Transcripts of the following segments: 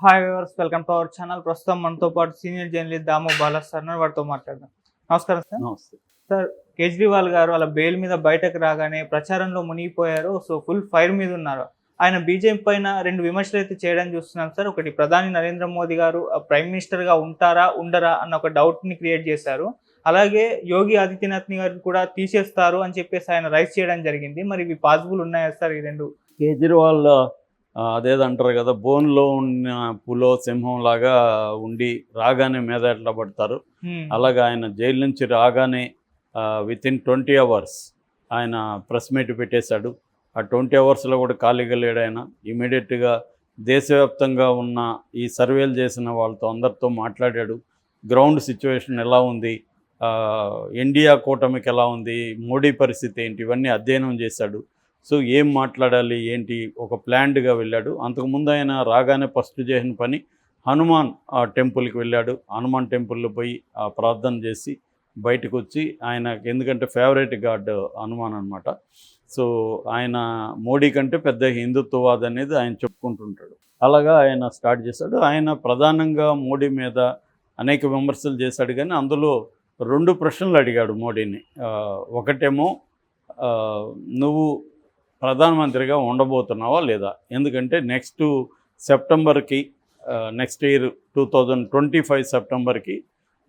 Hi viewers, welcome to our channel. ప్రస్తుతం మనతో పాటు సీనియర్ జర్నలిస్ట్ దాము బాలా సార్ ఉన్నారు. వారితో మాట్లాడదాం. నమస్కారం సార్. నమస్తే. సార్, కేజ్రీవాల్ గారు అలా బెయిల్ మీద బయటకు రాగానే ప్రచారంలో మునిగిపోయారు. సో ఫుల్ ఫైర్ మీద ఉన్నారు. ఆయన బీజేపీ పైన రెండు విమర్శలు అయితే చేయడం చూస్తున్నాం సార్. ఒకటి, ప్రధాని నరేంద్ర మోదీ గారు ప్రైమ్ మినిస్టర్ గా ఉంటారా ఉండరా అన్న ఒక డౌట్ ని క్రియేట్ చేశారు. అలాగే యోగి ఆదిత్యనాథ్ గారిని కూడా తీసేస్తారు అని చెప్పేసి ఆయన రైస్ చేయడం జరిగింది. మరి ఇవి పాసిబుల్ ఉన్నాయా సార్ ఈ రెండు? కేజ్రీవాల్ అదేదంటారు కదా, బోన్లో ఉన్న పులో సింహం లాగా ఉండి రాగానే మీద ఎట్లా పడతారు, అలాగా ఆయన జైలు నుంచి రాగానే వితిన్ 20 hours ఆయన ప్రెస్ మీట్ పెట్టేశాడు. ఆ 20 hours కూడా ఖాళీగా లేడు ఆయన. ఇమీడియట్గా దేశవ్యాప్తంగా ఉన్న ఈ సర్వేలు చేసిన వాళ్ళతో అందరితో మాట్లాడాడు. గ్రౌండ్ సిచ్యువేషన్ ఎలా ఉంది, ఇండియా కూటమికి ఎలా ఉంది, మోడీ పరిస్థితి ఏంటి, ఇవన్నీ అధ్యయనం చేశాడు. సో ఏం మాట్లాడాలి ఏంటి ఒక ప్లాన్డ్గా వెళ్ళాడు. అంతకుముందు ఆయన రాగానే ఫస్ట్ చేసిన పని హనుమాన్ టెంపుల్కి వెళ్ళాడు. హనుమాన్ టెంపుల్లో పోయి ప్రార్థన చేసి బయటకు వచ్చి, ఆయనకి ఎందుకంటే ఫేవరెట్ గాడ్ హనుమాన్ అనమాట. సో ఆయన మోడీ కంటే పెద్ద హిందుత్వవాది అనేది ఆయన చెప్పుకుంటుంటాడు. అలాగా ఆయన స్టార్ట్ చేశాడు. ఆయన ప్రధానంగా మోడీ మీద అనేక విమర్శలు చేశాడు, కానీ అందులో 2 ప్రశ్నలు అడిగాడు మోడీని. ఒకటేమో, నువ్వు ప్రధానమంత్రిగా ఉండబోతున్నావా లేదా, ఎందుకంటే నెక్స్ట్ సెప్టెంబర్కి, నెక్స్ట్ ఇయర్ 2025 సెప్టెంబర్కి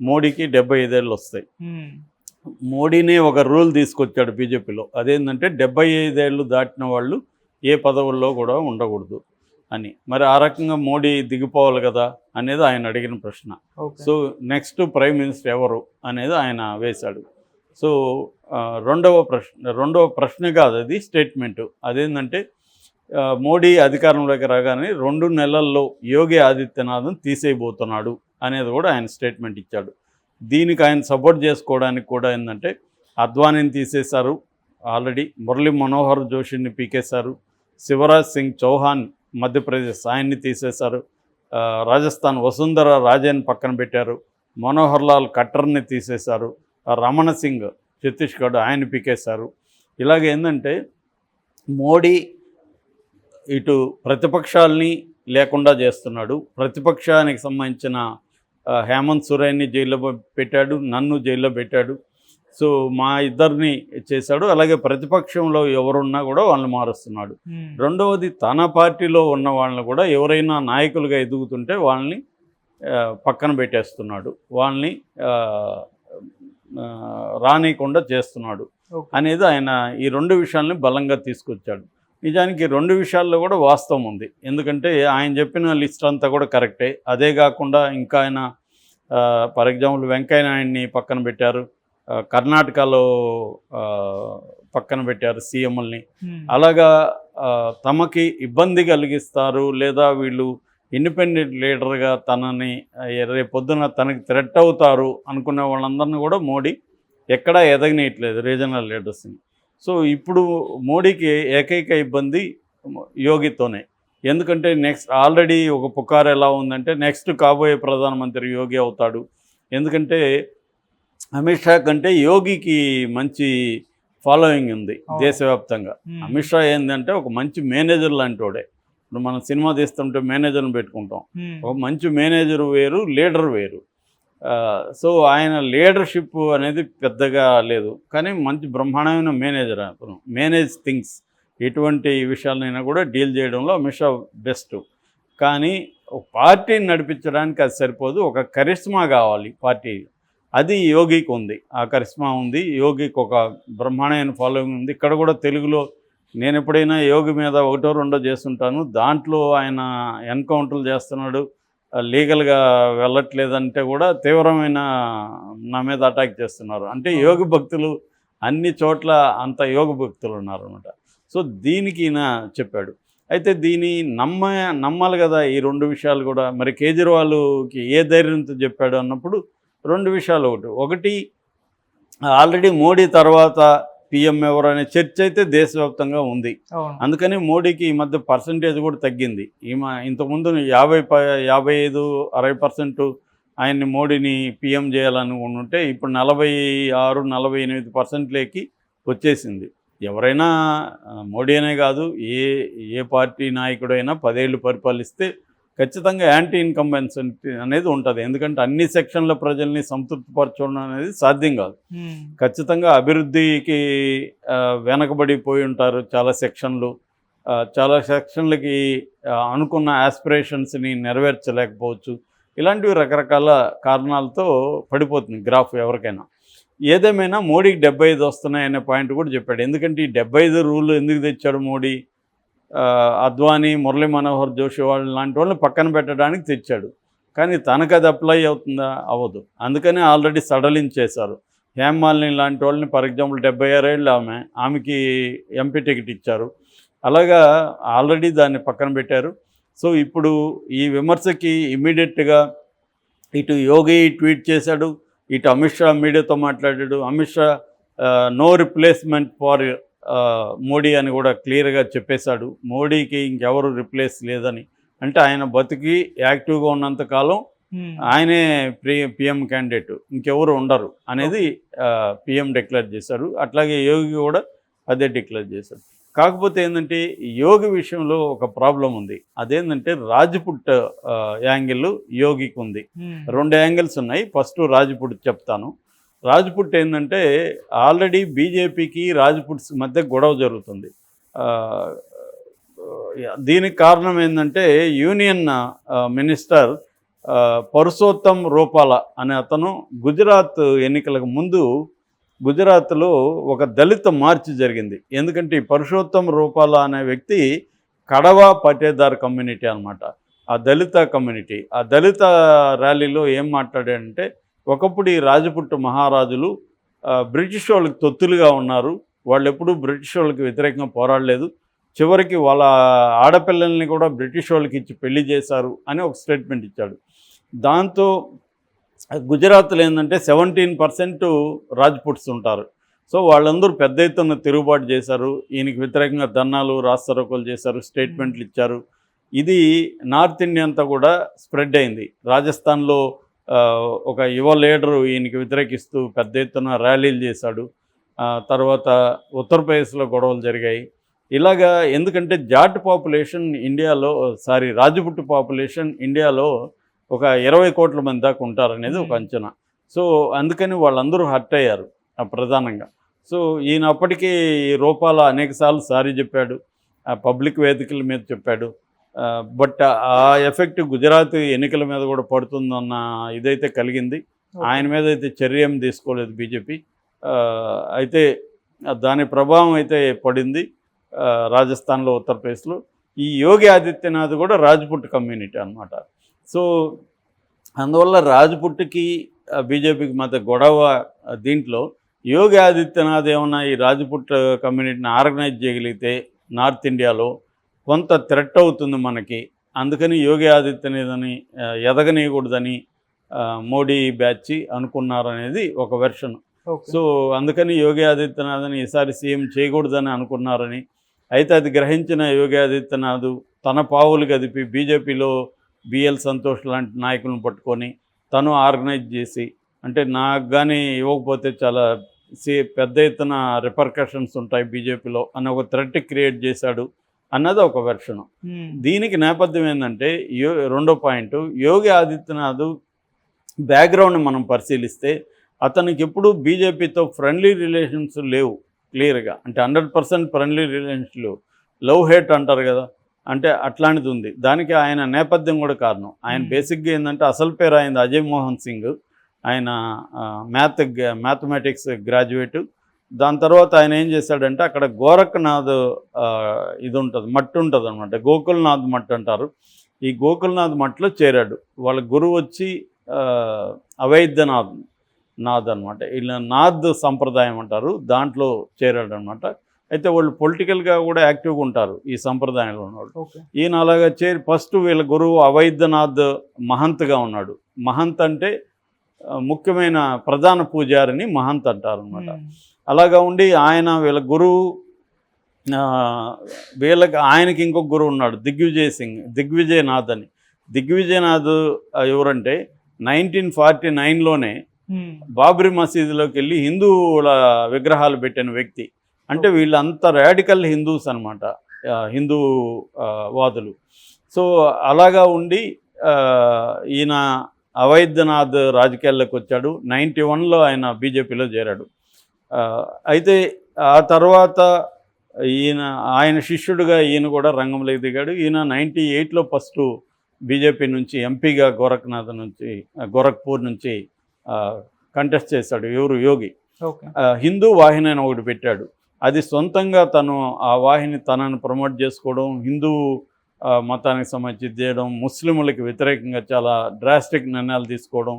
మోడీకి 75 ఏళ్ళు వస్తాయి. మోడీనే ఒక రూల్ తీసుకొచ్చాడు బీజేపీలో. అదేంటంటే 75 ఏళ్ళు దాటిన వాళ్ళు ఏ పదవుల్లో కూడా ఉండకూడదు అని. మరి ఆ రకంగా మోడీ దిగిపోవాలి కదా అనేది ఆయన అడిగిన ప్రశ్న. సో నెక్స్ట్ ప్రైమ్ మినిస్టర్ ఎవరు అనేది ఆయన వేశాడు. సో రెండవ ప్రశ్న కాదు, అది స్టేట్మెంటు. అదేంటంటే మోడీ అధికారంలోకి రాగానే 2 నెలల్లో యోగి ఆదిత్యనాథ్ను తీసేయబోతున్నాడు అనేది కూడా ఆయన స్టేట్మెంట్ ఇచ్చాడు. దీనికి ఆయన సపోర్ట్ చేసుకోవడానికి కూడా ఏంటంటే, అద్వానీని తీసేశారు ఆల్రెడీ, మురళీ మనోహర్ జోషిని పీకేశారు, శివరాజ్ సింగ్ చౌహాన్ మధ్యప్రదేశ్ ఆయన్ని తీసేశారు, రాజస్థాన్ వసుంధర రాజేని పక్కన పెట్టారు, మనోహర్ లాల్ ఖట్టర్ని తీసేశారు, రమణ సింగ్ ఛత్తీస్గఢ్ ఆయన పీకేశారు. ఇలాగ ఏంటంటే మోడీ ఇటు ప్రతిపక్షాలని లేకుండా చేస్తున్నాడు. ప్రతిపక్షానికి సంబంధించిన హేమంత్ సోరెన్ని జైల్లో పెట్టాడు, నన్ను జైల్లో పెట్టాడు. సో మా ఇద్దరిని చేశాడు. అలాగే ప్రతిపక్షంలో ఎవరున్నా కూడా వాళ్ళని మారుస్తున్నాడు. రెండవది, తన పార్టీలో ఉన్న వాళ్ళని కూడా ఎవరైనా నాయకులుగా ఎదుగుతుంటే వాళ్ళని పక్కన పెట్టేస్తున్నాడు, వాళ్ళని రానియకుండా చేస్తున్నాడు అనేది ఆయన ఈ 2 విషయాలని బలంగా తీసుకొచ్చాడు. నిజానికి 2 విషయాల్లో కూడా వాస్తవం ఉంది. ఎందుకంటే ఆయన చెప్పిన లిస్ట్ అంతా కూడా కరెక్టే. అదే కాకుండా ఇంకా ఆయన ఫర్ ఎగ్జాంపుల్ వెంకయ్య నాయుడిని పక్కన పెట్టారు, కర్ణాటకలో పక్కన పెట్టారు సీఎంలని. అలాగా తమకి ఇబ్బంది కలిగిస్తారు లేదా వీళ్ళు ఇండిపెండెంట్ లీడర్గా తనని రేపొద్దున తనకి థ్రెట్ అవుతారు అనుకునే వాళ్ళందరినీ కూడా మోడీ ఎక్కడా ఎదగనీయట్లేదు, రీజనల్ లీడర్స్ని. సో ఇప్పుడు మోడీకి ఏకైక ఇబ్బంది యోగితోనే. ఎందుకంటే నెక్స్ట్ ఆల్రెడీ ఒక పుకారు ఎలా ఉందంటే, నెక్స్ట్ కాబోయే ప్రధానమంత్రి యోగి అవుతాడు. ఎందుకంటే అమిత్ షా కంటే యోగికి మంచి ఫాలోయింగ్ ఉంది దేశవ్యాప్తంగా. అమిత్ షా ఏంటంటే ఒక మంచి మేనేజర్ లాంటి వాడే. ఇప్పుడు మనం సినిమా తీస్తుంటే మేనేజర్ని పెట్టుకుంటాం. ఒక మంచి మేనేజర్ వేరు, లీడర్ వేరు. సో ఆయన లీడర్షిప్ అనేది పెద్దగా లేదు, కానీ మంచి బ్రహ్మాండమైన మేనేజర్. మేనేజ్ థింగ్స్, ఎటువంటి విషయాలైనా కూడా డీల్ చేయడంలో అమిత్ షా బెస్ట్. కానీ ఒక పార్టీని నడిపించడానికి అది సరిపోదు, ఒక కరిష్మా కావాలి పార్టీ. అది యోగికి ఉంది, ఆ కరిష్మా ఉంది. యోగికి ఒక బ్రహ్మాండమైన ఫాలోయింగ్ ఉంది. ఇక్కడ కూడా తెలుగులో నేను ఎప్పుడైనా యోగి మీద 1 or 2 చేస్తుంటాను. దాంట్లో ఆయన ఎన్కౌంటర్లు చేస్తున్నాడు, లీగల్గా వెళ్ళట్లేదంటే కూడా తీవ్రమైన నా మీద అటాక్ చేస్తున్నారు. అంటే యోగి భక్తులు అన్ని చోట్ల అంత యోగి భక్తులు ఉన్నారనమాట. సో దీనికి ఈయన చెప్పాడు. అయితే దీన్ని నమ్మాలి కదా ఈ 2 విషయాలు కూడా. మరి కేజ్రీవాల్కి ఏ ధైర్యంతో చెప్పాడు అన్నప్పుడు 2 విషయాలు. ఒకటి ఆల్రెడీ మోడీ తర్వాత పిఎం ఎవరు అనే చర్చ అయితే దేశవ్యాప్తంగా ఉంది. అందుకని మోడీకి ఈ మధ్య పర్సంటేజ్ కూడా తగ్గింది. ఇంతకుముందు 55-60% ఆయన్ని మోడీని పిఎం చేయాలనుకుంటుంటే ఇప్పుడు 46-48%లేకి వచ్చేసింది. ఎవరైనా మోడీ అనే కాదు, ఏ పార్టీ నాయకుడైనా 10 ఏళ్ళు పరిపాలిస్తే ఖచ్చితంగా యాంటీ ఇన్కంబెన్సీ అనేది ఉంటుంది. ఎందుకంటే అన్ని సెక్షన్ల ప్రజల్ని సంతృప్తిపరచడం అనేది సాధ్యం కాదు. ఖచ్చితంగా అభివృద్ధికి వెనకబడిపోయి ఉంటారు చాలా సెక్షన్లు. చాలా సెక్షన్లకి అనుకున్న ఆస్పిరేషన్స్ని నెరవేర్చలేకపోవచ్చు. ఇలాంటివి రకరకాల కారణాలతో పడిపోతుంది గ్రాఫ్ ఎవరికైనా. ఏదేమైనా మోడీకి 75 వస్తున్నాయనే పాయింట్ కూడా చెప్పాడు. ఎందుకంటే ఈ 75 రూల్ ఎందుకు తెచ్చాడు మోడీ? అద్వానీ, మురళీ మనోహర్ జోషి వాళ్ళు లాంటి వాళ్ళని పక్కన పెట్టడానికి తెచ్చాడు. కానీ తనకు అది అప్లై అవుతుందా? అవ్వదు. అందుకనే ఆల్రెడీ సడలించేశారు. హేమాలిని లాంటి వాళ్ళని ఫర్ ఎగ్జాంపుల్ 76 ఏళ్ళు ఆమెకి ఎంపీ టికెట్ ఇచ్చారు. అలాగా ఆల్రెడీ దాన్ని పక్కన పెట్టారు. సో ఇప్పుడు ఈ విమర్శకి ఇమీడియట్గా ఇటు యోగి ట్వీట్ చేశాడు, ఇటు అమిత్ షా మీడియాతో మాట్లాడాడు. Amit Shah no replacement for Modi అని కూడా క్లియర్గా చెప్పేశాడు. మోడీకి ఇంకెవరు రిప్లేస్ లేదని. అంటే ఆయన బతికి యాక్టివ్గా ఉన్నంతకాలం ఆయనే పిఎం క్యాండిడేట్, ఇంకెవరు ఉండరు అనేది పిఎం డిక్లేర్ చేశారు. అట్లాగే యోగి కూడా అదే డిక్లేర్ చేశారు. కాకపోతే ఏంటంటే యోగి విషయంలో ఒక ప్రాబ్లం ఉంది. అదేంటంటే రాజ్పుట్ యాంగిల్ యోగికి ఉంది. 2 యాంగిల్స్ ఉన్నాయి. ఫస్ట్ రాజ్పుట్ చెప్తాను. రాజ్పుట్ ఏంటంటే ఆల్రెడీ బీజేపీకి రాజ్పుట్స్ మధ్య గొడవ జరుగుతుంది. దీనికి కారణం ఏంటంటే యూనియన్ మినిస్టర్ పరుషోత్తం రూపాల అనే అతను గుజరాత్ ఎన్నికలకు ముందు గుజరాత్లో ఒక దళిత మార్చ్ జరిగింది. ఎందుకంటే ఈ పరుషోత్తం రూపాల అనే వ్యక్తి కడవా పటేదార్ కమ్యూనిటీ అనమాట. ఆ దళిత కమ్యూనిటీ, ఆ దళిత ర్యాలీలో ఏం మాట్లాడాడంటే, ఒకప్పుడు ఈ రాజపుట్ మహారాజులు బ్రిటిష్ వాళ్ళకి తొత్తులుగా ఉన్నారు, వాళ్ళు ఎప్పుడూ బ్రిటిష్ వాళ్ళకి వ్యతిరేకంగా పోరాడలేదు, చివరికి వాళ్ళ ఆడపిల్లల్ని కూడా బ్రిటిష్ వాళ్ళకి ఇచ్చి పెళ్లి చేశారు అని ఒక స్టేట్మెంట్ ఇచ్చాడు. దాంతో గుజరాత్లో ఏంటంటే 17% రాజ్పుట్స్ ఉంటారు. సో వాళ్ళందరూ పెద్ద ఎత్తున తిరుగుబాటు చేశారు, ఈయనకి వ్యతిరేకంగా ధర్నాలు రాస్తారోకోలు చేశారు, స్టేట్మెంట్లు ఇచ్చారు. ఇది నార్త్ ఇండియా అంతా కూడా స్ప్రెడ్ అయింది. రాజస్థాన్లో ఒక యువ లీడరు ఈయనకి వ్యతిరేకిస్తూ పెద్ద ఎత్తున ర్యాలీలు చేశాడు. తర్వాత ఉత్తరప్రదేశ్లో గొడవలు జరిగాయి. ఇలాగా ఎందుకంటే జాట్ పాపులేషన్ ఇండియాలో రాజ్పుట్ పాపులేషన్ ఇండియాలో ఒక 20 కోట్ల మంది దాకా ఉంటారనేది ఒక అంచనా. సో అందుకని వాళ్ళందరూ హర్ట్ అయ్యారు ప్రధానంగా. సో ఈయన అప్పటికీ రూపాల అనేకసార్లు సారీ చెప్పాడు, పబ్లిక్ వేదికల మీద చెప్పాడు. బట్ ఆ ఎఫెక్ట్ గుజరాత్ ఎన్నికల మీద కూడా పడుతుందన్న ఇదైతే కలిగింది. ఆయన మీద అయితే చర్య ఏం తీసుకోలేదు బీజేపీ. అయితే దాని ప్రభావం అయితే పడింది రాజస్థాన్లో, ఉత్తరప్రదేశ్లో. ఈ యోగి ఆదిత్యనాథ్ కూడా రాజ్పుట్ కమ్యూనిటీ అనమాట. సో అందువల్ల రాజ్పుట్కి బీజేపీకి మధ్య గొడవ. దీంట్లో యోగి ఆదిత్యనాథ్ ఏమన్నా ఈ రాజ్పుట్ కమ్యూనిటీని ఆర్గనైజ్ చేయగలిగితే నార్త్ ఇండియాలో కొంత థ్రెట్ అవుతుంది మనకి. అందుకని యోగి ఆదిత్యనాథ్ని ఎదగనీయకూడదని మోడీ బ్యాచ్ అనుకున్నారనేది ఒక వెర్షన్. సో అందుకని యోగి ఆదిత్యనాథ్ని ఈసారి సీఎం చేయకూడదని అనుకున్నారని. అయితే అది గ్రహించిన యోగి ఆదిత్యనాథ్ తన పావులు కదిపి బీజేపీలో బిఎల్ సంతోష్ లాంటి నాయకులను పట్టుకొని తను ఆర్గనైజ్ చేసి, అంటే నాకు కానీ ఇవ్వకపోతే చాలా పెద్ద ఎత్తున రిపర్కషన్స్ ఉంటాయి బీజేపీలో అని ఒక థ్రెట్ క్రియేట్ చేశాడు అన్నది ఒక వెర్షను. దీనికి నేపథ్యం ఏంటంటే రెండో పాయింట్, యోగి ఆదిత్యనాథ్ బ్యాక్గ్రౌండ్ని మనం పరిశీలిస్తే అతనికి ఎప్పుడు బీజేపీతో ఫ్రెండ్లీ రిలేషన్స్ లేవు క్లియర్గా. అంటే 100% ఫ్రెండ్లీ రిలేషన్స్ లేవు. లవ్ హేట్ అంటారు కదా, అంటే అట్లాంటిది ఉంది. దానికి ఆయన నేపథ్యం కూడా కారణం. ఆయన బేసిక్గా ఏంటంటే అసలు పేరు ఆయన అజయ్ మోహన్ సింగ్. ఆయన మ్యాథమెటిక్స్ గ్రాడ్యుయేటు. దాని తర్వాత ఆయన ఏం చేశాడంటే అక్కడ గోరఖ్నాథ్ ఇది ఉంటుంది, మట్టి ఉంటుంది అనమాట, గోకుల్నాథ్ మట్టి అంటారు. ఈ గోకుల్నాథ్ మట్టిలో చేరాడు. వాళ్ళ గురువు వచ్చి అవైద్యనాథ్ అనమాట. ఇలా నాథ్ సంప్రదాయం అంటారు, దాంట్లో చేరాడు అనమాట. అయితే వాళ్ళు పొలిటికల్గా కూడా యాక్టివ్గా ఉంటారు ఈ సంప్రదాయంలో ఉన్నవాళ్ళు. ఈయన అలాగా ఫస్ట్ వీళ్ళ గురువు అవైద్యనాథ్ మహంత్గా ఉన్నాడు. మహంత్ అంటే ముఖ్యమైన ప్రధాన పూజారిని మహంత్ అంటారు అనమాట. అలాగా ఉండి ఆయన వీళ్ళ గురువు, ఆయనకి ఇంకొక గురువు ఉన్నాడు దిగ్విజయనాథ్ అని. దిగ్విజయనాథ్ ఎవరంటే 1949లోనే బాబ్రీ మసీదులోకి వెళ్ళి హిందువుల విగ్రహాలు పెట్టిన వ్యక్తి. అంటే వీళ్ళంతా రాడికల్ హిందూస్ అనమాట, హిందూ వాదులు. సో అలాగా ఉండి ఈయన అవైద్యనాథ్ రాజకీయాల్లోకి వచ్చాడు. 91లో ఆయన బీజేపీలో చేరాడు. అయితే ఆ తర్వాత ఆయన శిష్యుడిగా ఈయన కూడా రంగంలోకి దిగాడు. ఈయన 98లో ఫస్ట్ బీజేపీ నుంచి ఎంపీగా గోరఖ్పూర్ నుంచి కంటెస్ట్ చేశాడు. ఎవరు? యోగి. హిందూ వాహిని అని ఒకటి పెట్టాడు. అది సొంతంగా తను ఆ వాహిని తనను ప్రమోట్ చేసుకోవడం, హిందూ మతానికి సంబంధించి చేయడం, ముస్లింలకు వ్యతిరేకంగా చాలా డ్రాస్టిక్ నిర్ణయాలు తీసుకోవడం.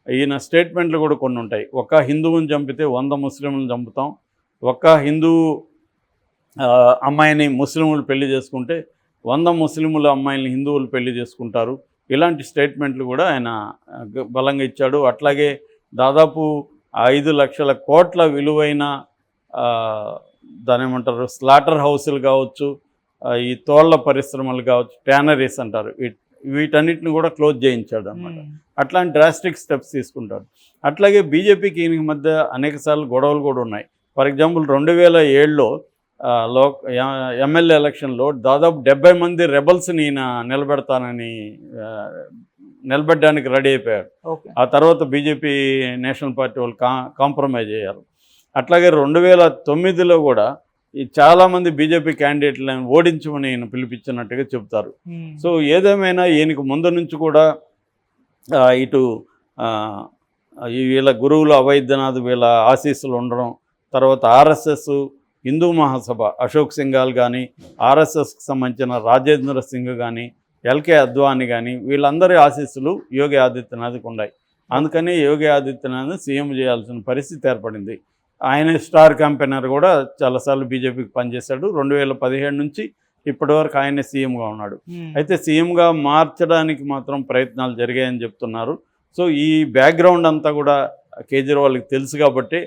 ఈయన స్టేట్మెంట్లు కూడా కొన్ని ఉంటాయి. ఒక హిందువుని చంపితే 100 ముస్లింలను చంపుతాం, ఒక హిందూ అమ్మాయిని ముస్లింలు పెళ్లి చేసుకుంటే 100 ముస్లింల అమ్మాయిని హిందువులు పెళ్లి చేసుకుంటారు. ఇలాంటి స్టేట్మెంట్లు కూడా ఆయన బలంగా ఇచ్చాడు. అట్లాగే దాదాపు 5 లక్షల కోట్ల విలువైన దాని ఏమంటారు స్లాటర్ హౌసులు కావచ్చు, ఈ తోళ్ల పరిశ్రమలు కావచ్చు, ట్యానరీస్ అంటారు, వీటన్నిటిని కూడా క్లోజ్ చేయించాడు అన్నమాట. అట్లాంటి డ్రాస్టిక్ స్టెప్స్ తీసుకుంటాడు. అట్లాగే బీజేపీకి ఈయనకి మధ్య అనేకసార్లు గొడవలు కూడా ఉన్నాయి. ఫర్ ఎగ్జాంపుల్ 2007లో ఎమ్మెల్యే ఎలక్షన్లో దాదాపు 70 మంది రెబల్స్ని ఈయన నిలబెట్టడానికి రెడీ అయిపోయాడు. ఆ తర్వాత బీజేపీ నేషనల్ పార్టీ వాళ్ళు కాంప్రమైజ్ అయ్యారు. అట్లాగే 2009లో కూడా ఈ చాలామంది బీజేపీ క్యాండిడేట్లను ఓడించమని ఈయన పిలిపించినట్టుగా చెబుతారు. సో ఏదేమైనా ఈయనకు ముందు నుంచి కూడా ఇటు వీళ్ళ గురువులు అవైద్యనాథ్ వీళ్ళ ఆశీస్సులు ఉండడం, తర్వాత ఆర్ఎస్ఎస్, హిందూ మహాసభ అశోక్ సింఘాల్ కానీ, ఆర్ఎస్ఎస్కి సంబంధించిన రాజేంద్ర సింగ్ కానీ, ఎల్కే అద్వానీ కానీ, వీళ్ళందరి ఆశీస్సులు యోగి ఆదిత్యనాథ్కి ఉన్నాయి. అందుకని యోగి ఆదిత్యనాథ్ సీఎం చేయాల్సిన పరిస్థితి ఏర్పడింది. ఆయన స్టార్ క్యాంపెయినర్ కూడా చాలాసార్లు బీజేపీకి పనిచేశాడు. 2017 నుంచి ఇప్పటి వరకు ఆయనే సీఎంగా ఉన్నాడు. అయితే సీఎంగా మార్చడానికి మాత్రం ప్రయత్నాలు జరిగాయని చెప్తున్నారు. సో ఈ బ్యాక్గ్రౌండ్ అంతా కూడా కేజ్రీవాల్కి తెలుసు కాబట్టి